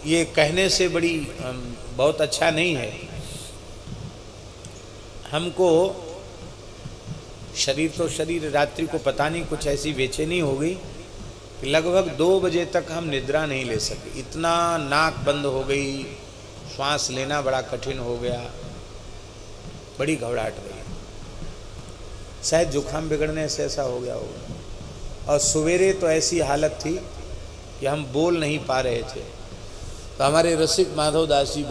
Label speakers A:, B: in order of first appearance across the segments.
A: ये कहने से बड़ी बहुत अच्छा नहीं है। हमको शरीर तो शरीर, रात्रि को पता नहीं कुछ ऐसी बेचैनी हो गई कि लगभग 2 बजे तक हम निद्रा नहीं ले सके। इतना नाक बंद हो गई, श्वास लेना बड़ा कठिन हो गया, बड़ी घबराहट रही। शायद जुकाम बिगड़ने से ऐसा हो गया होगा। और सवेरे तो ऐसी हालत थी कि हम बोल नहीं पा रहे थे। तो हमारे रसिक माधव दास जी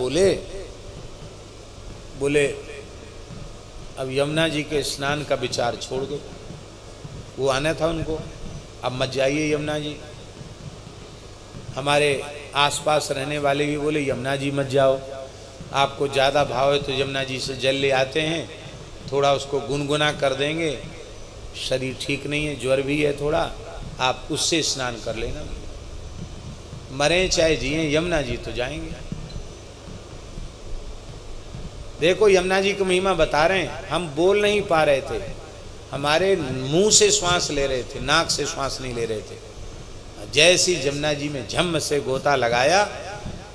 A: बोले अब यमुना जी के स्नान का विचार छोड़ दो। वो आना था उनको, अब मत जाइए यमुना जी। हमारे आसपास रहने वाले भी बोले यमुना जी मत जाओ, आपको ज़्यादा भाव है तो यमुना जी से जल ले आते हैं, थोड़ा उसको गुनगुना कर देंगे, शरीर ठीक नहीं है, ज्वर भी है थोड़ा, आप उससे स्नान कर लेना। मरें चाहे जिए यमुना जी तो जाएंगे। देखो यमुना जी की महिमा बता रहे हैं। हम बोल नहीं पा रहे थे, हमारे मुंह से श्वास ले रहे थे, नाक से श्वास नहीं ले रहे थे। जैसी यमुना जी में झम से गोता लगाया,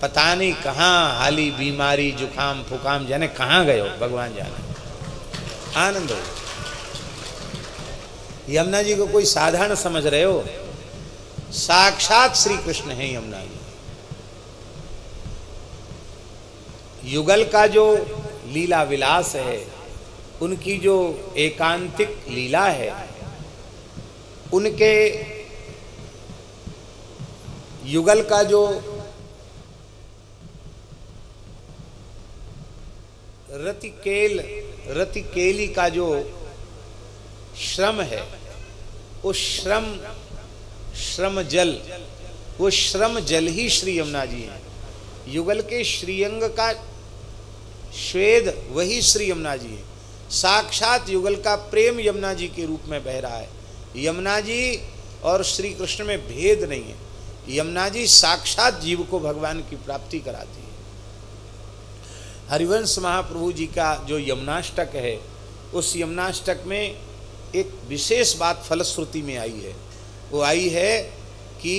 A: पता नहीं कहाँ हाली बीमारी जुकाम फुकाम जाने कहाँ गए हो, भगवान जाने। आनंद हो। यमुना जी को कोई साधारण समझ रहे हो, साक्षात श्री कृष्ण है यमुना जी। युगल का जो लीला विलास है, उनकी जो एकांतिक लीला है, उनके युगल का जो रतिकेली का जो श्रम है, उस श्रम जल, वो श्रम जल ही श्री यमुना जी हैं। युगल के श्रीअंग का श्वेद वही श्री यमुना जी है। साक्षात युगल का प्रेम यमुना जी के रूप में बह रहा है। यमुना जी और श्री कृष्ण में भेद नहीं है। यमुना जी साक्षात जीव को भगवान की प्राप्ति कराती है। हरिवंश महाप्रभु जी का जो यमुनाष्टक है, उस यमुनाष्टक में एक विशेष बात फलश्रुति में आई है। वो आई है कि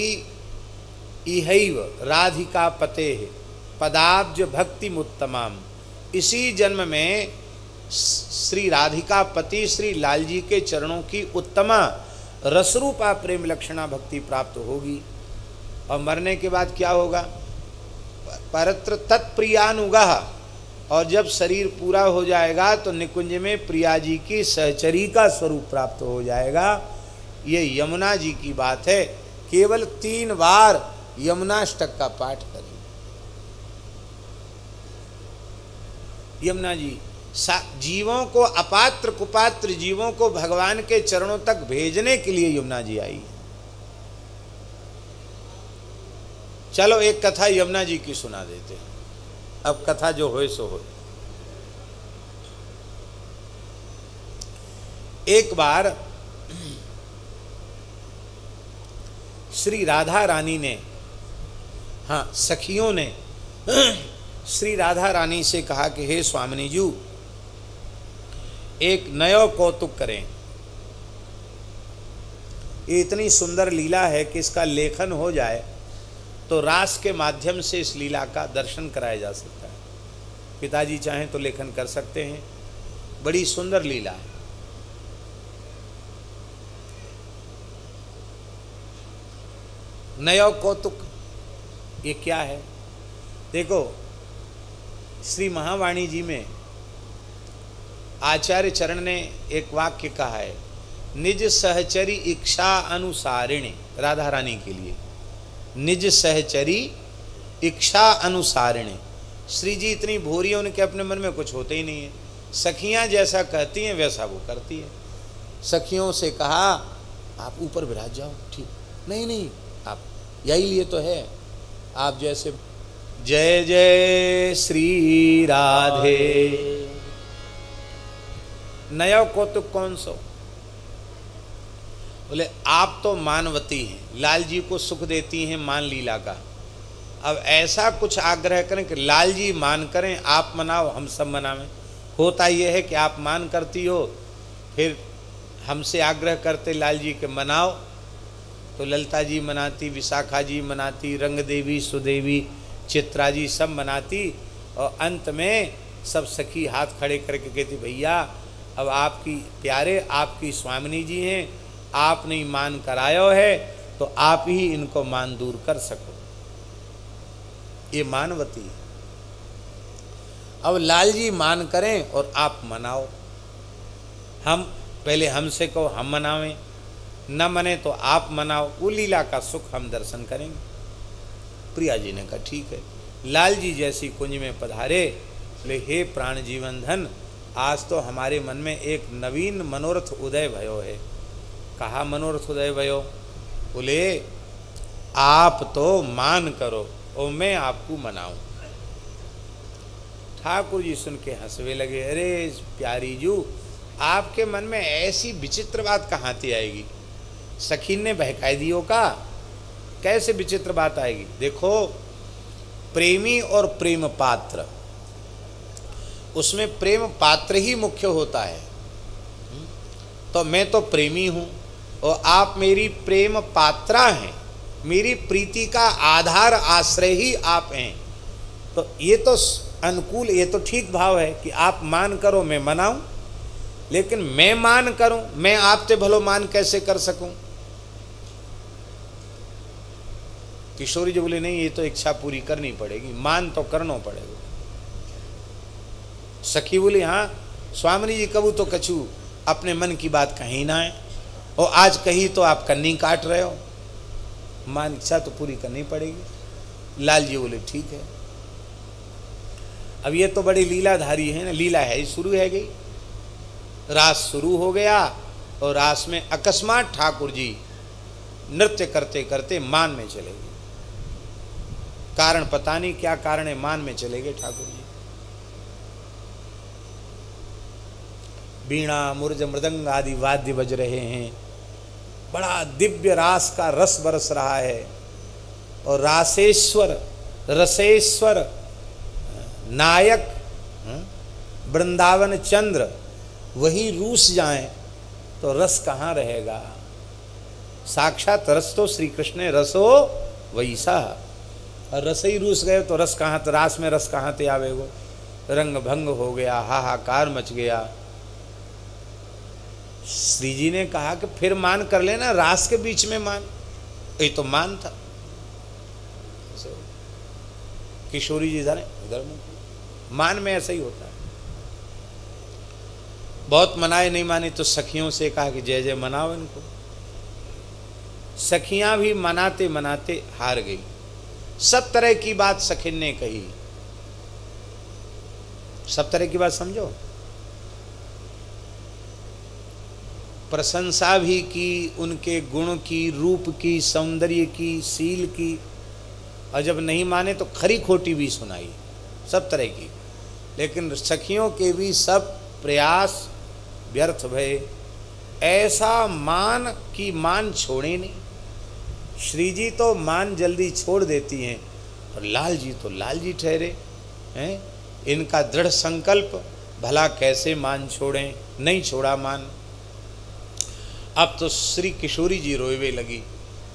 A: इहैव राधिका पते पदाब्ज भक्ति मुत्तमाम। इसी जन्म में श्री राधिका पति श्री लाल जी के चरणों की उत्तमा रसरूपा प्रेम लक्षणा भक्ति प्राप्त होगी। और मरने के बाद क्या होगा? परत्र तत्प्रियानुगः। और जब शरीर पूरा हो जाएगा तो निकुंज में प्रिया जी की सहचरी का स्वरूप प्राप्त हो जाएगा। ये यमुना जी की बात है। केवल 3 बार यमुनाष्टक का पाठ करें। यमुना जी जीवों को, अपात्र कुपात्र जीवों को भगवान के चरणों तक भेजने के लिए यमुना जी आई है। चलो एक कथा यमुना जी की सुना देते हैं। अब कथा जो होए सो हो। एक बार श्री राधा रानी ने, हाँ सखियों ने श्री राधा रानी से कहा कि हे स्वामिनी जी, एक नयो कौतुक करें। ये इतनी सुंदर लीला है कि इसका लेखन हो जाए तो रास के माध्यम से इस लीला का दर्शन कराया जा सकता है। पिताजी चाहें तो लेखन कर सकते हैं। बड़ी सुंदर लीला है। नयो कौतुक ये क्या है? देखो श्री महावाणी जी में आचार्य चरण ने एक वाक्य कहा है, निज सहचरी इच्छा अनुसारिणी। राधा रानी के लिए निज सहचरी इच्छा अनुसारिणी। श्री जी इतनी भोरी है, उनके अपने मन में कुछ होते ही नहीं है। सखियां जैसा कहती हैं वैसा वो करती है। सखियों से कहा आप ऊपर विराज जाओ, ठीक नहीं नहीं, आप यही लिए तो है। आप जैसे जय जय श्री राधे। नया कौतुक कौन सो? बोले आप तो मानवती हैं, लाल जी को सुख देती हैं मान लीला का। अब ऐसा कुछ आग्रह करें कि लाल जी मान करें, आप मनाओ हम सब मनावें। होता यह है कि आप मान करती हो, फिर हमसे आग्रह करते लाल जी के मनाओ, तो ललिता जी मनाती, विशाखा जी मनाती, रंग देवी सुदेवी चित्रा जी सब मनाती और अंत में सब सखी हाथ खड़े करके कहती भैया अब आपकी प्यारे आपकी स्वामिनी जी हैं, आपने मान करायो है तो आप ही इनको मान दूर कर सको। ये मानवती है। अब लाल जी मान करें और आप मनाओ। हम पहले हमसे कहो हम मनावें, न मने तो आप मनाओ, वो लीला का सुख हम दर्शन करेंगे। प्रिया जी ने कहा ठीक है। लाल जी जैसी कुंज में पधारे, बोले हे प्राण जीवन धन, आज तो हमारे मन में एक नवीन मनोरथ उदय भयो है। कहा मनोरथ उदय भयो? बोले आप तो मान करो और मैं आपको मनाऊं। ठाकुर जी सुन के हंसवे लगे, अरे प्यारी जू आपके मन में ऐसी विचित्र बात कहाँ से आएगी? सखीन ने बहकाई दियो का, कैसे विचित्र बात आएगी? देखो प्रेमी और प्रेम पात्र, उसमें प्रेम पात्र ही मुख्य होता है। तो मैं तो प्रेमी हूँ और आप मेरी प्रेम पात्रा हैं, मेरी प्रीति का आधार आश्रय ही आप हैं। तो ये तो अनुकूल, ये तो ठीक भाव है कि आप मान करो मैं मनाऊं, लेकिन मैं मान करूं, मैं आपसे भलो मान कैसे कर सकूं? किशोरी जी बोले नहीं, ये तो इच्छा पूरी करनी पड़ेगी, मान तो करना पड़ेगा। सखी बोली हाँ स्वामिनी जी कबू तो कछू अपने मन की बात कहीं ना है, और आज कही तो आप कन्नी काट रहे हो, मान इच्छा तो पूरी करनी पड़ेगी। लाल जी बोले ठीक है। अब ये तो बड़ी लीलाधारी है ना, लीला है शुरू है गई, रास शुरू हो गया और रास में अकस्मात ठाकुर जी नृत्य करते करते मान में चले गए। कारण पता नहीं क्या कारण है, मान में चले गए ठाकुर जी। बीणा मुर्ज मृदंग आदि वाद्य बज रहे हैं, बड़ा दिव्य रास का रस बरस रहा है, और रासेश्वर रसेश्वर नायक वृंदावन चंद्र वही रूस जाएं तो रस कहाँ रहेगा? साक्षात रस तो श्री कृष्ण ने रसो वैसा, और रस ही रूस गए तो रस कहाँ, तो रास में रस कहाँ ते आवेगो? रंग भंग हो गया, हाहाकार मच गया। श्री जी ने कहा कि फिर मान कर लेना, रास के बीच में मान, ये तो मान था। किशोरी जी जाने उधर मान में ऐसा ही होता है। बहुत मनाए नहीं माने तो सखियों से कहा कि जय जय मनाओ इनको। सखियां भी मनाते मनाते हार गई। सब तरह की बात सखिन ने कही, सब तरह की बात समझो, प्रशंसा भी की, उनके गुण की, रूप की, सौंदर्य की, शील की, और जब नहीं माने तो खरी खोटी भी सुनाई, सब तरह की। लेकिन सखियों के भी सब प्रयास व्यर्थ भये। ऐसा मान कि मान छोड़े नहीं। श्री जी तो मान जल्दी छोड़ देती हैं, और लाल जी तो लाल जी ठहरे हैं। इनका दृढ़ संकल्प, भला कैसे मान छोड़ें, नहीं छोड़ा मान। अब तो श्री किशोरी जी रोवे लगी,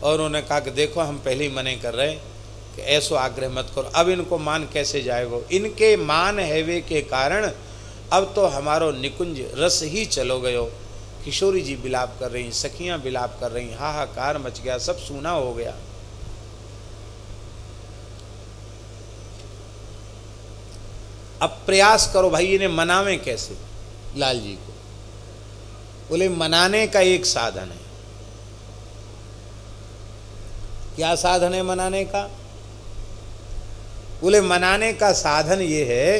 A: और उन्होंने कहा कि देखो हम पहले ही मने कर रहे कि ऐसो आग्रह मत करो, अब इनको मान कैसे जाएगो? इनके मान हैवे के कारण अब तो हमारो निकुंज रस ही चलो गयो। किशोरी जी विलाप कर रही, सखियां विलाप कर रही, हाहाकार मच गया, सब सूना हो गया। अब प्रयास करो भाई, इन्हें मनावे कैसे लाल जी को? बोले मनाने का एक साधन है। क्या साधन है मनाने का? बोले मनाने का साधन ये है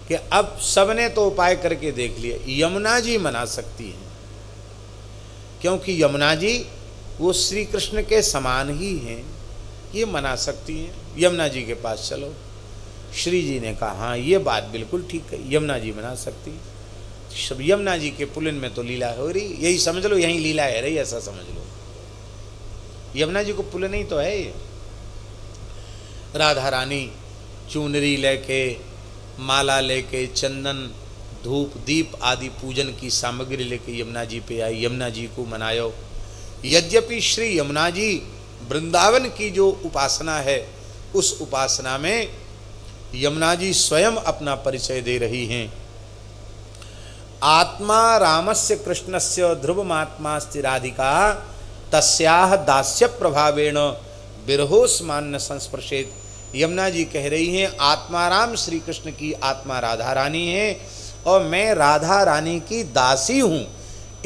A: कि अब सबने तो उपाय करके देख लिया, यमुना जी मना सकती हैं, क्योंकि यमुना जी वो श्री कृष्ण के समान ही हैं, ये मना सकती हैं। यमुना जी के पास चलो। श्री जी ने कहा हाँ ये बात बिल्कुल ठीक है, यमुना जी मना सकती है। यमुना जी के पुलिन में तो लीला हो रही, यही समझ लो, यही लीला है रही, ऐसा समझ लो। यमुना जी को पुलिन ही तो है ये। राधा रानी चुनरी लेके, माला लेके, चंदन धूप दीप आदि पूजन की सामग्री लेके यमुना जी पे आई, यमुना जी को मनायो। यद्यपि श्री यमुना जी वृंदावन की जो उपासना है उस उपासना में यमुना जी स्वयं अपना परिचय दे रही हैं। आत्मा रामस्य कृष्णस्य ध्रुवमात्मास्ति राधिका तस्याह दास्य प्रभावेण बिरहोस्मान्न संस्पर्शेत। यमुना जी कह रही हैं आत्माराम श्री कृष्ण की आत्मा राधा रानी है और मैं राधा रानी की दासी हूँ,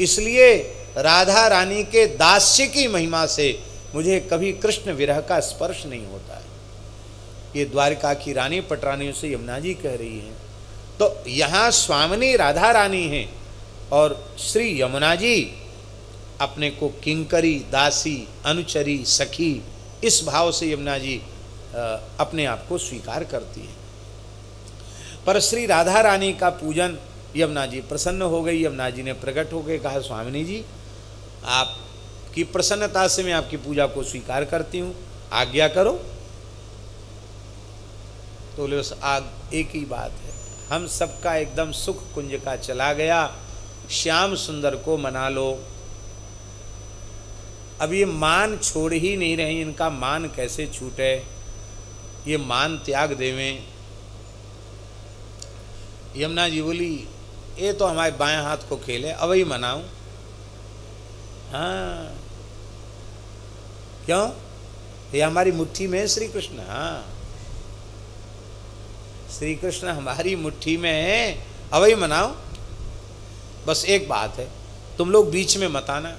A: इसलिए राधा रानी के दास्य की महिमा से मुझे कभी कृष्ण विरह का स्पर्श नहीं होता है। ये द्वारिका की रानी पटरानियों से यमुना जी कह रही हैं। तो यहाँ स्वामिनी राधा रानी हैं और श्री यमुना जी अपने को किंकरी, दासी, अनुचरी, सखी, इस भाव से यमुना जी अपने आप को स्वीकार करती है। पर श्री राधा रानी का पूजन, यमुना जी प्रसन्न हो गई। यमुना जी ने प्रकट होकर कहा स्वामिनी जी आपकी प्रसन्नता से मैं आपकी पूजा को स्वीकार करती हूँ, आज्ञा करो। तो बोले बस एक ही बात है, हम सबका एकदम सुख कुंज का चला गया, श्याम सुंदर को मना लो। अब ये मान छोड़ ही नहीं रहे, इनका मान कैसे छूटे, ये मान त्याग देवें। यमुना जी बोली ये तो हमारे बाएं हाथ को खेल है, अब ही मनाऊं। हाँ क्यों, ये हमारी मुट्ठी में है श्री कृष्ण। हाँ श्री कृष्ण हमारी मुट्ठी में है, अब ही मनाओ। बस एक बात है, तुम लोग बीच में मत आना।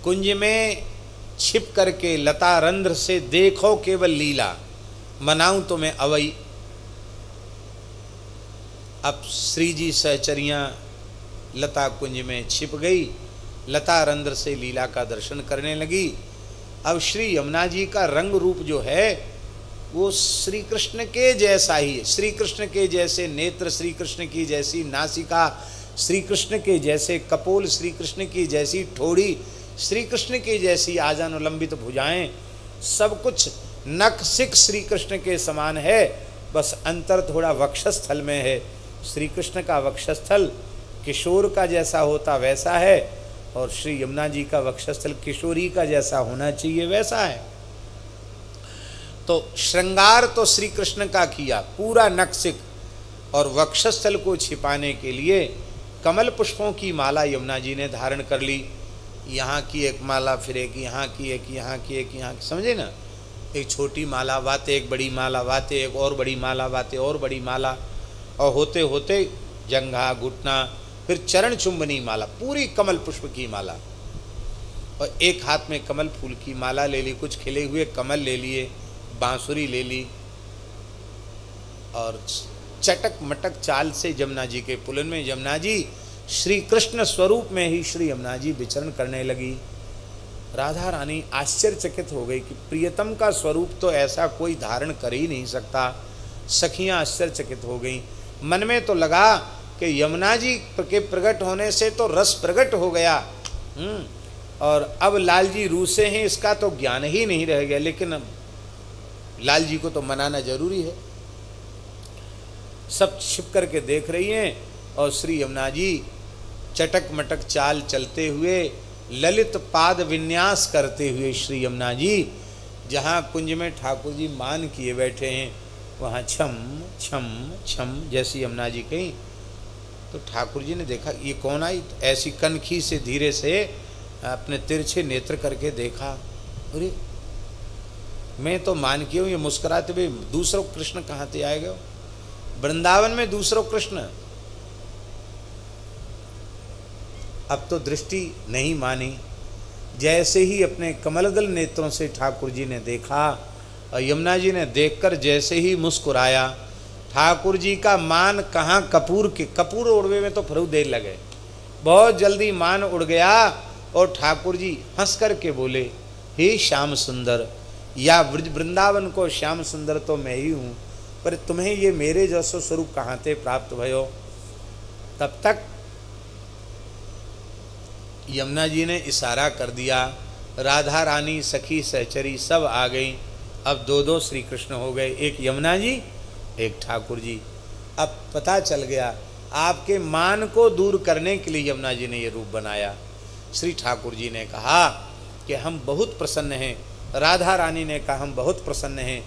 A: कुंज में छिप करके लता रंध्र से देखो केवल लीला, मनाऊं तो मैं अवई। अब श्री जी सहचरियां लता कुंज में छिप गई, लता रंध्र से लीला का दर्शन करने लगी। अब श्री यमुना जी का रंग रूप जो है वो श्री कृष्ण के जैसा ही है। श्री कृष्ण के जैसे नेत्र, श्री कृष्ण की जैसी नासिका, श्री कृष्ण के जैसे कपोल, श्री कृष्ण की जैसी ठोड़ी, श्री कृष्ण की जैसी आजानुलंबित भुजाएं, सब कुछ नख सिख श्री कृष्ण के समान है। बस अंतर थोड़ा वक्षस्थल में है। श्री कृष्ण का वक्षस्थल किशोर का जैसा होता वैसा है और श्री यमुना जी का वक्षस्थल किशोरी का जैसा होना चाहिए वैसा है। तो श्रृंगार तो श्री कृष्ण का किया पूरा नक्सिक, और वक्षस्थल को छिपाने के लिए कमल पुष्पों की माला यमुना जी ने धारण कर ली। यहाँ की एक माला, फिर एक यहाँ की, एक यहाँ की, एक यहाँ की, समझे ना। एक छोटी माला बातें, एक बड़ी माला बातें, एक और बड़ी माला बातें, और बड़ी माला, और होते होते जंघा, घुटना, फिर चरण चुंबनी माला, पूरी कमल पुष्प की माला। और एक हाथ में कमल फूल की माला ले ली, कुछ खिले हुए कमल ले लिए, बांसुरी ले ली, और चटक मटक चाल से यमुना जी के पुलन में यमुना जी श्री कृष्ण स्वरूप में ही श्री यमुना जी विचरण करने लगी। राधा रानी आश्चर्यचकित हो गई कि प्रियतम का स्वरूप तो ऐसा कोई धारण कर ही नहीं सकता। सखियां आश्चर्यचकित हो गईं। मन में तो लगा कि यमुना जी के प्रकट होने से तो रस प्रकट हो गया, और अब लाल जी रूसे हैं इसका तो ज्ञान ही नहीं रह गया, लेकिन लाल जी को तो मनाना जरूरी है। सब छिप करके देख रही हैं और श्री यमुना जी चटक मटक चाल चलते हुए, ललित पाद विन्यास करते हुए श्री यमुना जी जहाँ कुंज में ठाकुर जी मान किए बैठे हैं वहाँ छम छम छम जैसी यमुना जी कहीं। तो ठाकुर जी ने देखा ये कौन आई, ऐसी कनखी से धीरे से अपने तिरछे नेत्र करके देखा, अरे मैं तो मान किया हूँ, ये मुस्कुराते हुए दूसरों कृष्ण कहाँ से आएगा, वृंदावन में दूसरों कृष्ण। अब तो दृष्टि नहीं मानी। जैसे ही अपने कमलदल नेत्रों से ठाकुर जी ने देखा और यमुना जी ने देखकर जैसे ही मुस्कुराया, ठाकुर जी का मान कहाँ कपूर उड़वे में तो फरू देर लगे, बहुत जल्दी मान उड़ गया और ठाकुर जी हंस करके बोले, हे श्याम सुंदर, या वृंदावन को श्याम सुंदर तो मैं ही हूँ, पर तुम्हें ये मेरे जैसो स्वरूप कहाँ से प्राप्त भयो। तब तक यमुना जी ने इशारा कर दिया, राधा रानी, सखी, सहचरी सब आ गई। अब दो दो श्री कृष्ण हो गए, एक यमुना जी, एक ठाकुर जी। अब पता चल गया, आपके मान को दूर करने के लिए यमुना जी ने ये रूप बनाया। श्री ठाकुर जी ने कहा कि हम बहुत प्रसन्न हैं। राधा रानी ने कहा हम बहुत प्रसन्न हैं,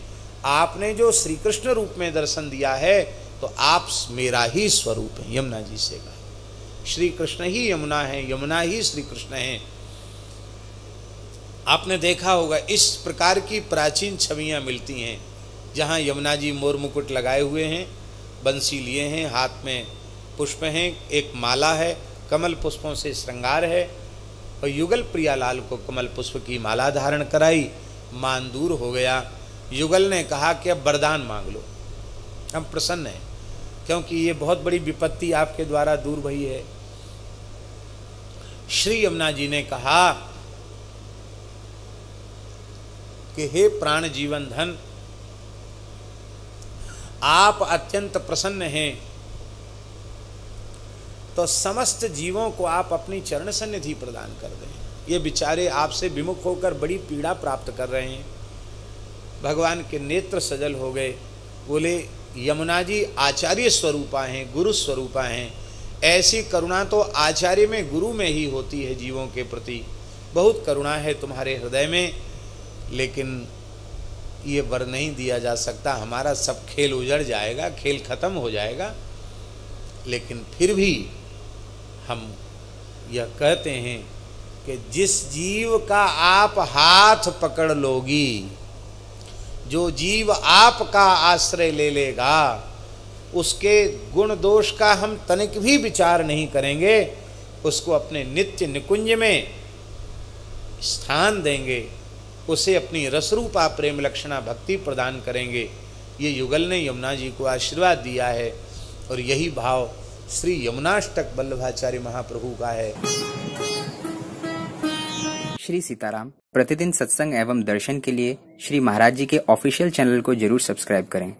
A: आपने जो श्री कृष्ण रूप में दर्शन दिया है तो आप मेरा ही स्वरूप हैं। यमुना जी से कहा श्री कृष्ण ही यमुना है, यमुना ही श्री कृष्ण हैं। आपने देखा होगा इस प्रकार की प्राचीन छवियाँ मिलती हैं जहाँ यमुना जी मोर मुकुट लगाए हुए हैं, बंसी लिए हैं, हाथ में पुष्प हैं, एक माला है, कमल पुष्पों से श्रृंगार है, और युगल प्रियालाल को कमल पुष्प की माला धारण कराई। मान दूर हो गया। युगल ने कहा कि अब वरदान मांग लो, हम प्रसन्न हैं, क्योंकि ये बहुत बड़ी विपत्ति आपके द्वारा दूर भई है। श्री यमुना जी ने कहा कि हे प्राण जीवन धन, आप अत्यंत प्रसन्न हैं तो समस्त जीवों को आप अपनी चरण सन्निधि प्रदान कर दें। ये बेचारे आपसे विमुख होकर बड़ी पीड़ा प्राप्त कर रहे हैं। भगवान के नेत्र सजल हो गए। बोले यमुना जी आचार्य स्वरूपा हैं, गुरु स्वरूपा हैं, ऐसी करुणा तो आचार्य में, गुरु में ही होती है जीवों के प्रति। बहुत करुणा है तुम्हारे हृदय में, लेकिन ये वर नहीं दिया जा सकता। हमारा सब खेल उजड़ जाएगा, खेल खत्म हो जाएगा। लेकिन फिर भी हम यह कहते हैं कि जिस जीव का आप हाथ पकड़ लोगी, जो जीव आपका आश्रय ले लेगा, उसके गुण दोष का हम तनिक भी विचार नहीं करेंगे, उसको अपने नित्य निकुंज में स्थान देंगे, उसे अपनी रसरूपा प्रेम लक्षणा भक्ति प्रदान करेंगे। ये युगल ने यमुना जी को आशीर्वाद दिया है, और यही भाव श्री यमुनाष्टक वल्लभाचार्य महाप्रभु का है।
B: श्री सीताराम प्रतिदिन सत्संग एवं दर्शन के लिए श्री महाराज जी के ऑफिशियल चैनल को जरूर सब्सक्राइब करें।